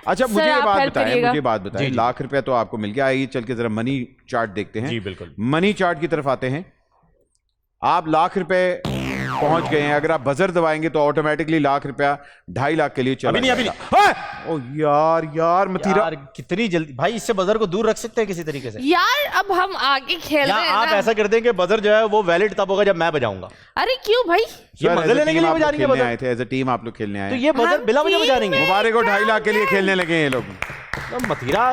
अच्छा मुझे ये बात बताएं, जी। लाख रुपया तो आपको मिल गया। आइए चल के जरा मनी चार्ट देखते हैं। जी बिल्कुल, मनी चार्ट की तरफ आते हैं। आप लाख रुपए पहुंच गए हैं। अगर आप बजर दबाएंगे तो ऑटोमेटिकली लाख रुपया 2.5 लाख के लिए चला अभी नहीं। ओ यार मतीरा यार कितनी जल्दी भाई, इससे बजर को दूर रख सकते हैं किसी तरीके से यार अब हम आगे खेल रहे हैं आप ना। ऐसा कर दें कि बजर जो है वो वैलिड तब होगा जब मैं बजाऊंगा। अरे क्यों भाई? ये मजे लेने के लिए बजा रही है बजर। आए थे एज ए टीम, आप लोग खेलने आए तो ये बजर बिला वजह बजा रही है। मुबारक को 2.5 लाख के लिए खेलने लगे ये लोग। तो मथीरा,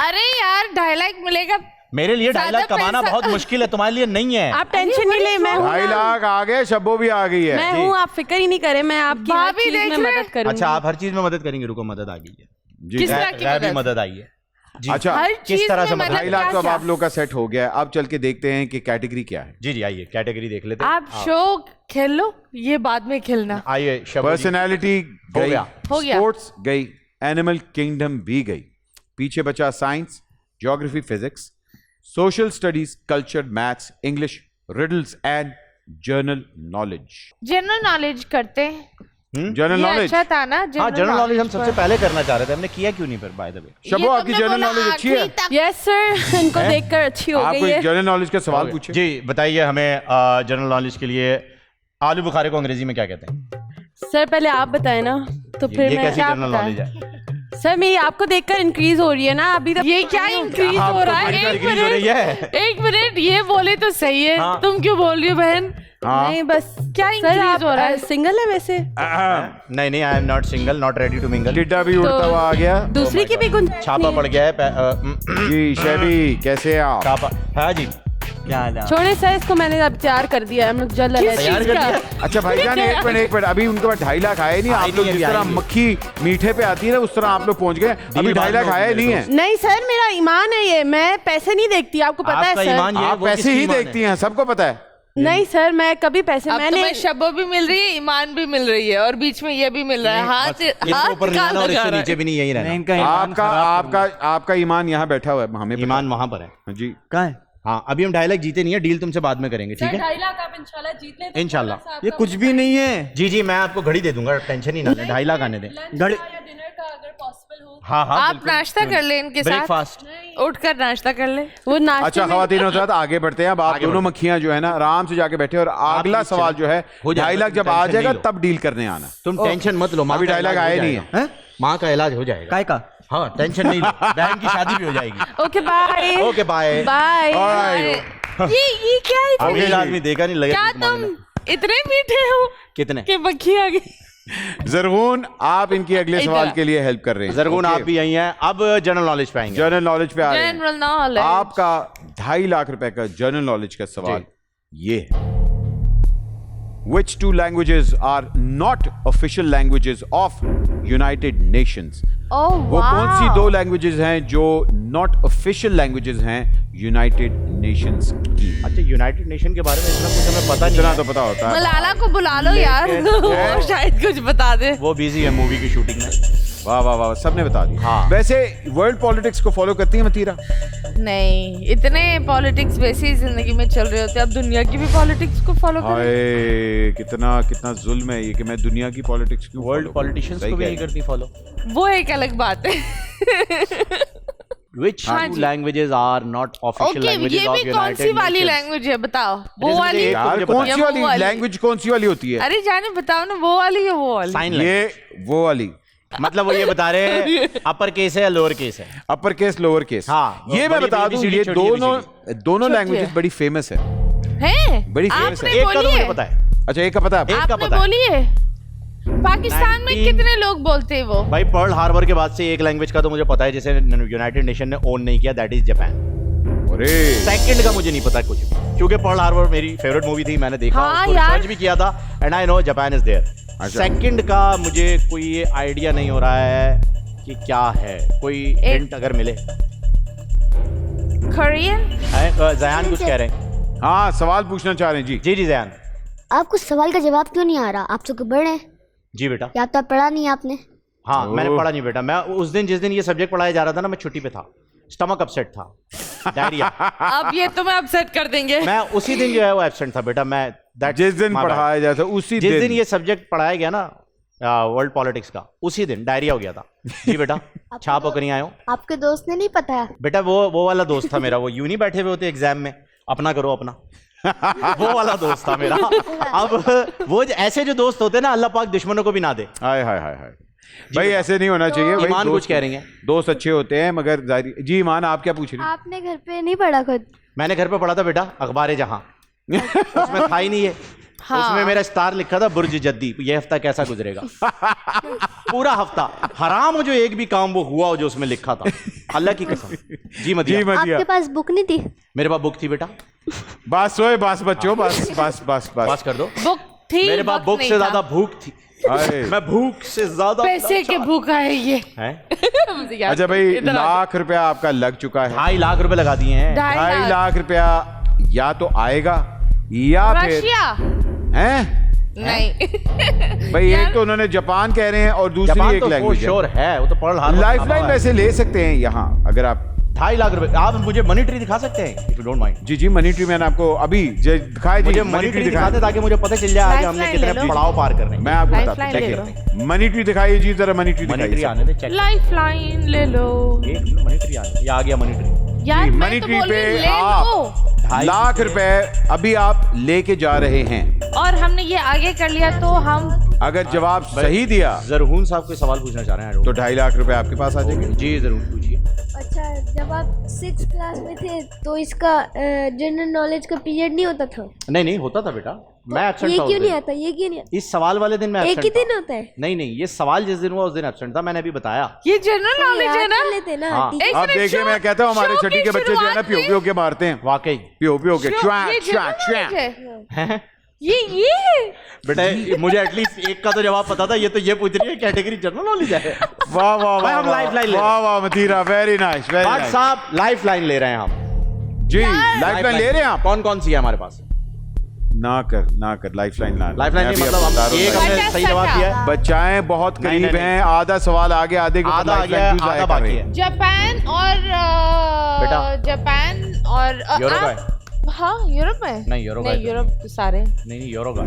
अरे यार 2.5 लाख मिलेगा। मेरे लिए 2.5 लाख कमाना बहुत मुश्किल है, तुम्हारे लिए नहीं है। आप टेंशन नहीं ले, मैं हूं 2.5 लाख आ गए, शब्बो भी आ गई है। मैं हूँ, आप फिक्र ही नहीं करें, मैं आपकी हर भाभी चीज में देख रहे मदद करूंगी। अच्छा आप हर चीज में मदद करेंगे। रुको, मदद आ गई है जी किस तरह की भी मदद? मदद आई है जी। अच्छा हर किस चीज तरह में से मदद 2.5 लाख तो अब क्या? आप लोग का सेट हो गया है। अब चल के देखते हैं कि कैटेगरी क्या है। जी आइए कैटेगरी देख लेते हैं। आप शो खेल लो, ये बाद में खेलना। आइए शब्द पर्सनैलिटी हो गई, गया। हो गया। स्पोर्ट्स गई, एनिमल किंगडम भी गई। पीछे बचा science, geography, physics, social studies, culture, maths, English, riddles and general knowledge. General knowledge करते हैं, जनरल ये नॉलेज। अच्छा था ना। हाँ जनरल नॉलेज हम सबसे पहले करना चाह रहे थे, हमने किया क्यों नहीं फिर बाय द वे। शबो आपकी जनरल नॉलेज अच्छी है। यस सर, इनको देखकर अच्छी हो आप गई कोई है। जनरल नॉलेज का सवाल पूछे। जी बताइए हमें जनरल नॉलेज के लिए आलू बुखारे को अंग्रेजी में क्या कहते हैं? सर पहले आप बताएं ना, तो फिर ये मैं कैसी क्या जनरल बताएं? नॉलेज है? सर मेरी आपको देखकर इंक्रीज हो रही है ना अभी तक। ये क्या इंक्रीज हो रहा है? आपको increase हो रही है। एक मिनट, ये बोले तो सही है। हाँ। तुम क्यों बोल रही हो बहन? हाँ। नहीं बस क्या सर इंक्रीज आप हो रहा है? सिंगल है वैसे? नहीं I am not single, not ready to mingle. टिड्डा भी उड़ता हुआ आ गया। दूसरी की भी गुंज छापा पड़ गया है जी शबी कैसे हैं आप? छापा है जी। क्या हाल है? छोड़े सर, इसको मैंने अब तैयार कर दिया है, हम लोग जल्द किस तैयार चीज कर का? दिया? अच्छा भाईजान एक मिनट अभी उनके पास 2.5 लाख आए नहीं। आए आप लोग नहीं, जिस अभी तरह आएंगे। मक्खी मीठे पे आती है ना उस तरह आप लोग पहुंच गए। अभी 2.5 लाख आया नहीं है। नहीं सर, मेरा ईमान है ये, मैं पैसे नहीं देखती, आपको पता है आपका सर। ईमान ये है, आप वो पैसे किसकी ही ईमान है? देखती हैं, सबको पता है। नहीं सर, मैं कभी पैसे अब मैंने तुम्हें शब्बो भी मिल रही है, ईमान भी मिल रही है, और बीच में ये भी मिल रहा है। हाथ इसके ऊपर नहीं आना और इससे नीचे भी नहीं, यही रहना। आपका ईमान यहाँ बैठा हुआ है, हमें पता ईमान वहां पर है है। जी कहाँ है? हाँ अभी हम 2.5 लाख जीते नहीं है, डील तुमसे बाद में करेंगे ठीक है? 2.5 लाख आप इंशाल्लाह जीत लें तो इंशाल्लाह। थोड़ा सा ये आपका कुछ भी नहीं है। जी मैं आपको घड़ी दे दूंगा, टेंशन ही ना लें। 2.5 लाख आने दें। लंच घड़ी- का या डिनर का अगर पॉसिबल हो। हाँ हाँ आप नाश्ता कर ले इनके साथ, ब्रेकफास्ट। उठकर नाश्ता कर ले। वो नाश्ते अच्छा में- खवातीनों के साथ आगे बढ़ते हैं। अब आप आगे दोनों बढ़ते मक्खियां जो है ना आराम से जाके बैठे और अगला भी सवाल चलो। जो है हो जाएगा, 2.5 लाख तुम जब आ टेंशन जाएगा नहीं लो। तब डील करने आना। तुम टेंशन मत लो, माँ अभी का 2.5 लाख इलाज हो आए नहीं जाएगा। हैं? माँ का इलाज हो जाएगा। काय का? हाँ टेंशन नहीं लो, बहन की शादी भी हो जाएगी। Okay bye. Okay bye. Bye. ये क्या है? अभी इलाज में देखा नहीं लगा क्या तुम इतने मीठे हो कितने? कि मक्खी आ गई? जरगून आप इनकी अगले इधर। सवाल के लिए हेल्प कर रहे हैं। जरगून Okay. आप भी यही हैं। अब जनरल नॉलेज पे आएंगे। जनरल नॉलेज पे आ रहे हैं। General knowledge. आपका 2.5 लाख रुपए का जनरल नॉलेज का सवाल ये है। Which two languages are not official languages of United Nations? ओह वो कौन सी वाह। दो लैंग्वेजेस हैं जो नॉट ऑफिशियल लैंग्वेजेस हैं यूनाइटेड नेशंस की? अच्छा यूनाइटेड नेशन के बारे में इतना कुछ हमें पता नहीं इतना है। तो पता होता है। मलाला को बुला लो यार, वो शायद कुछ बता दे। वो बिजी है मूवी की शूटिंग में। वाह वाह वाह, सबने बता दिया। हाँ। वैसे वर्ल्ड पॉलिटिक्स को फॉलो करती है मतीरा? नहीं, इतने पॉलिटिक्स वैसे ही जिंदगी में चल रहे होते हैं, अब दुनिया की भी पॉलिटिक्स को फॉलो करें। हाय कितना कितना जुल्म है ये कि मैं दुनिया की पॉलिटिक्स क्यों वर्ल्ड follow पॉलिटिशियंस करूं? को भी सही नहीं कह करती फॉलो। वो एक अलग बात है। Which हाँ two जी। languages are not official okay, languages ये of भी कौन सी United वाली Nations? लैंग्वेज है बताओ? वो जैसे वाली? मुझे यार मुझे कौन बताया। सी वो वाली वाली। लैंग्वेज कौन सी वाली होती है? अरे जाने बताओ ना, वो वाली है वो वाली? Sign language। ये वो वाली मतलब वो ये बता रहे हैं अपर केस है या लोअर केस है? Upper case lower case. हाँ, ये मैं बड़ी बता दूं ABCD, ये छोटी दोनों छोटी लैंग्वेजेस है। बड़ी फेमस है। हैं? बड़ी famous आपने है। एक का तो बोली मुझे है? पता है। अच्छा एक का पता है एक का आपने पता है। बोली है? पाकिस्तान में 19 कितने लोग बोलते हैं वो? भाई पर्ल हार्बर के बाद से एक लैंग्वेज का तो मुझे पता है जिसे यूनाइटेड नेशन ने ओन नहीं किया, दैट इज जापान। अरे सेकंड का मुझे नहीं पता कुछ, क्योंकि पर्ल हार्बर मेरी फेवरेट मूवी थी, मैंने देखा, हाँ उसको यार। रिसर्च भी किया था and I know Japan is there. अच्छा। सेकंड का मुझे कोई आइडिया नहीं हो रहा है कि क्या है, कोई हिंट अगर मिले। कोरियन? जयान कुछ कह रहे हैं। हाँ सवाल पूछना चाह रहे हैं जी। जी जी जयान। आपको सवाल का जवाब क्यों नहीं आ रहा? आप तो बड़े हैं, जी बेटा। या तो पढ़ा नहीं आपने? हाँ मैंने ओह। पढ़ा नहीं बेटा, मैं उस दिन जिस दिन ये सब्जेक्ट पढ़ाया जा रहा था ना, मैं छुट्टी पे था, स्टमक अपसेट था, डायरिया। अब ये तुम्हें अपसेट कर देंगे। मैं उसी दिन जो है वो एब्सेंट था बेटा। मैं जिस दिन पढ़ाया जाता उसी जिस दिन ये सब्जेक्ट पढ़ाया गया ना, वर्ल्ड पॉलिटिक्स का, उसी दिन डायरिया हो गया था। जी बेटा, छाप होकर नहीं आए हो? आपके दोस्त ने नहीं बताया? बेटा वो वाला दोस्त था मेरा, वो यूं नहीं बैठे हुए होते एग्जाम में, अपना करो अपना। वो वाला दोस्त था मेरा। अब वो ऐसे जो दोस्त होते हैं ना, अल्लाह पाक दुश्मनों को भी ना दे। हाय हाय हाय हाय भाई, ऐसे नहीं होना चाहिए। भाई ईमान कुछ कह रही हैं। दोस्त अच्छे होते हैं मगर जी ईमान, आप क्या पूछ रही हैं? आपने घर पे नहीं पढ़ा खुद? मैंने घर पे पढ़ा था बेटा, अखबार जहां, उसमें था ही नहीं है। हाँ। उसमें मेरा स्टार लिखा था बुर्ज जद्दी, ये हफ्ता कैसा गुजरेगा। पूरा हफ्ता हराम हो जो एक भी काम वो हुआ हो जो उसमें लिखा था, अल्लाह की कसम। जी मदिया, आपके पास बुक नहीं थी? मेरे पास बुक थी बेटा। बस सोए बस बच्चों, बस बस बस पास बस कर दो। बुक थी, मेरे पास वक्त बुक नहीं से था। ज्यादा भूख थी। अरे मैं भूख से ज्यादा पैसे के भूखा है ये। हैं? अच्छा भाई, लाख रुपया आपका लग चुका है। 2.5 लाख रुपए लगा दिए हैं। 2.5 लाख रुपया या तो आएगा या फिर रशिया हैं? नहीं भाई एक तो उन्होंने जापान कह रहे हैं और दूसरी जापान एक तो लैंग्वेज श्योर है, वो तो पर्ल हार्बर लाइफलाइन वैसे ले सकते हैं यहाँ अगर आप 2.5 लाख रुपए। आप मुझे मनी ट्री दिखा सकते हैं इफ यू डोंट माइंड? जी मनी ट्री मैंने आपको अभी दिखाया जी, मुझे मनी ट्री दिखा दे ताकि मुझे पता चल जाए आज हमने Lifeline ले कितने लो। पड़ाव पार करने हैं। मैं आपको Lifeline बताता ले हूँ। मनी ट्री दिखाइए जी, जरा मनी ट्री मनी ट्री दिखाइए। आने दे, चेक। लाइफ लाइन ले लो मनी ट्री आने, ये आ गया मनी ट्री। यार। जी, मैं मनी तो ट्री बोल रही पे हूँ, ले आप लो। 2.5 लाख रुपए अभी आप लेके जा रहे हैं। और हमने ये आगे कर लिया तो हम अगर जवाब सही दिया जरहून साहब कोई सवाल पूछना चाह रहे हैं? तो 2.5 लाख रुपए आपके पास आ जाएंगे। जी जरूर पूछिए। अच्छा, जब आप 6th क्लास में थे तो इसका जनरल नॉलेज का पीरियड नहीं होता था? नहीं होता था बेटा, मैं एब्सेंट ये था उस क्यों नहीं दिन। आता? ये क्यों नहीं आता? इस सवाल वाले दिन मैं एक एब्सेंट ही था। दिन होता है? नहीं, ये सवाल जिस दिन हुआ उस दिन एब्सेंट था, मैंने अभी बताया। ये जनरल नॉलेज है याद ना। कर लेते ना। हाँ। ठीक है। एक अब मिनट, देखिए, शो- मैं कहता हूँ हमारे शो छठी की के बच्चे जो है ना शुरुआत प्यो में- प्यो के मारते हैं, वाकई प्यो प्यो के शो- च्वां ये च्वां जनरल च्वां। नॉलेज है। हैं? ये बेटा मुझे एटलीस्ट एक का तो जवाब पता था, ये तो ये पूछ रही है कैटेगरी जनरल नॉलेज है। वाह वाह भाई, वाह हम lifeline ले रहे वाह वाह मतीरा, वेरी नाइस वेरी भाट नाइस। साहब लाइफ लाइन ले रहे हैं हम। जी लाइफलाइन ले रहे हैं आप? कौन कौन सी है हमारे पास? ना कर लाइफलाइन ना। लाइफ लाइन मैं नहीं, अभी मतलब आपको बता हम रहा एक हूँ। हमने सही जवाब दिया है, बच्चाएं बहुत नहीं, करीब नहीं, हैं, आधा सवाल आगे आधे के ऊपर आधा आ lifeline गया, क्यों जाया आधा कर बाकी रहे है। हैं? जापान और बेटा। जापान और यूरोप है। हाँ यूरोप में नहीं, यूरोप है नहीं, तो यूरोप तो सारे नहीं यूरोगा।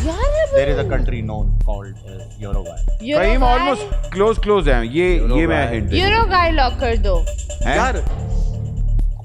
यार there is a country known called Uruguay. कहीं ऑलमोस्ट क्लोज हैं ये मैं हिंट यूरो गाय लॉक कर दो। यार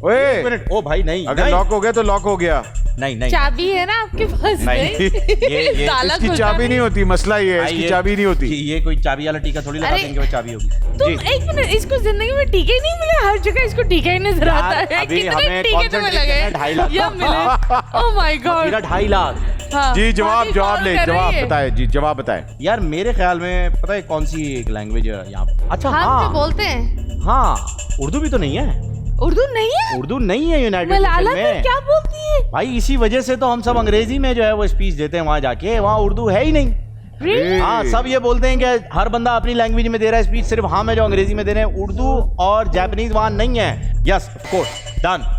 ओए एक मिनट, ओ भाई नहीं, अगर नहीं, लॉक हो गया तो लॉक हो गया। नहीं चाबी है ना आपके पास? नहीं, ये ताला इसकी खुलता चाबी नहीं होती, मसला ये है, भाई, इसकी चाबी नहीं होती। ये कोई चाबी वाला टीका थोड़ी लगा अरे, देंगे वो चाबी होगी। तुम जी। एक मिनट, इसको जिंदगी में टीके ही नहीं मिले? हर जगह इसको टीका ही नजर यार, आता है। अभी कितने हमें टीके तुम्हें concentrate लगे? करना है 2.5 लाख। या मिले? Oh my God. मेरा 2.5 लाख। हाँ, जी जवाब भाभी जवाब कॉल ले, कर रही जवाब है। बताए जी, जवाब बताए। यार मेरे ख्याल में पता है कौन सी एक लैंग्वेज है यहाँ पे? अच्छा हम हाँ तो बोलते हैं। हाँ, उर्दू भी तो नहीं है। उर्दू नहीं है? उर्दू नहीं है यूनाइटेड मलाला नेशन में में। क्या बोलती है? भाई इसी वजह से तो हम सब अंग्रेजी में जो है वो स्पीच देते हैं वहां जाके, वहां उर्दू है ही नहीं। Really? हाँ, सब ये बोलते हैं कि हर बंदा अपनी लैंग्वेज में दे रहा है स्पीच, सिर्फ हम है जो अंग्रेजी में दे रहे हैं। उर्दू और जापानीज वहां नहीं है। Yes of course, done.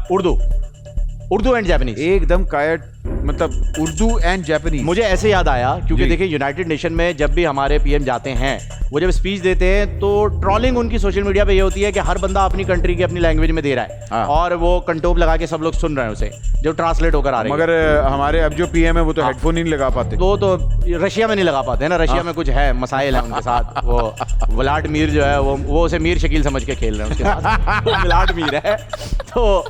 Urdu and Japanese. एकदम कायट, मतलब उर्दू एंड जापानीज। मुझे ऐसे याद आया क्योंकि जी। देखिए यूनाइटेड नेशन में जब भी हमारे पीएम जाते हैं, वो जब स्पीच देते हैं तो ट्रोलिंग उनकी सोशल मीडिया पे ये होती है कि हर बंदा अपनी कंट्री की अपनी लैंग्वेज में दे रहा है। हाँ। और वो कंटोप लगा के सब लोग सुन रहे हैं उसे, जो ट्रांसलेट होकर आ रही है। मगर हमारे अब जो पीएम है वो तो हाँ। हेडफोन ही नहीं लगा पाते। तो रशिया में नहीं लगा पाते हैं ना, रशिया हाँ। में कुछ है मसाइल है उनके साथ। वो व्लादिमीर जो है वो उसे मीर शकील समझ के खेल रहे हैं उसके साथ। वो व्लादिमीर है। तो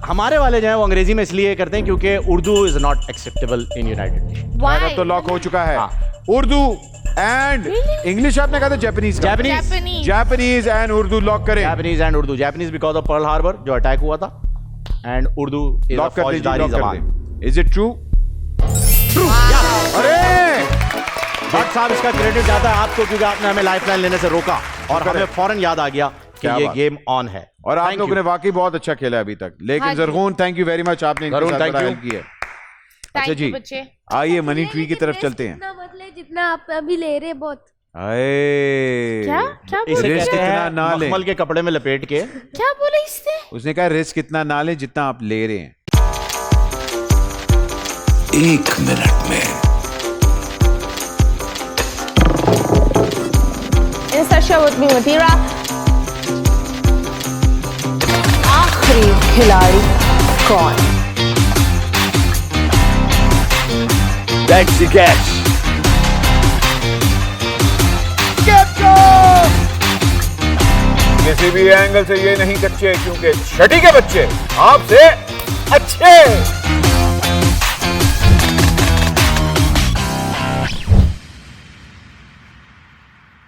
हमारे वाले जो है वो अंग्रेजी में इसलिए करते हैं क्योंकि Urdu is not acceptable in United nation. Why? तो लॉक हो चुका है। हाँ। उर्दू एंड इंग्लिश आपने कहा था जापानीज का? Japanese Japanese and Urdu lock करें। Japanese and Urdu. Japanese because of Pearl Harbor जो अटैक हुआ था, एंड उर्दू इज लॉक कर दीजिए, फौजदारी लॉक कर जबान। दें। Is it true? अरे भट्ट साहब इसका क्रेडिट जाता है आपको क्योंकि आपने हमें लाइफलाइन लेने से रोका और शुक्र है। हमें फौरन याद आ गया कि क्या ये बात। गेम ऑन है। और आप Thank लोगों you. ने वाकई बहुत अच्छा खेला अभी तक, लेकिन हाँ जी। जरगून थैंक यू वेरी मच, आपने इनके जरूर, साथ thank बड़ा you. हेल्प की है। Thank अच्छा you, जी, बच्चे। आइए मनी ट्री की तरफ चलते हैं। जितना बदले जितना आप अभी ले रहे हैं, बहुत। आए क्या क्या इसे बोले? रिस्क कहते इतना हैं ना लें। मखमल के कपड़े में लपेट के। क्या बोले इससे? उसने कहा रिस्क इतना ना लें जितना आप ले रहे हैं। 1 मिनट में In Sasha with me, Matira. आखिरी खिलाड़ी कौन? That's the catch. किसी भी एंगल से ये नहीं कच्चे, क्योंकि छठी के बच्चे आपसे अच्छे।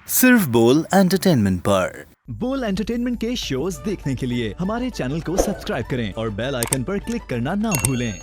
सिर्फ बोल एंटरटेनमेंट पर। बोल एंटरटेनमेंट के शोज देखने के लिए हमारे चैनल को सब्सक्राइब करें और बेल आइकन पर क्लिक करना ना भूलें।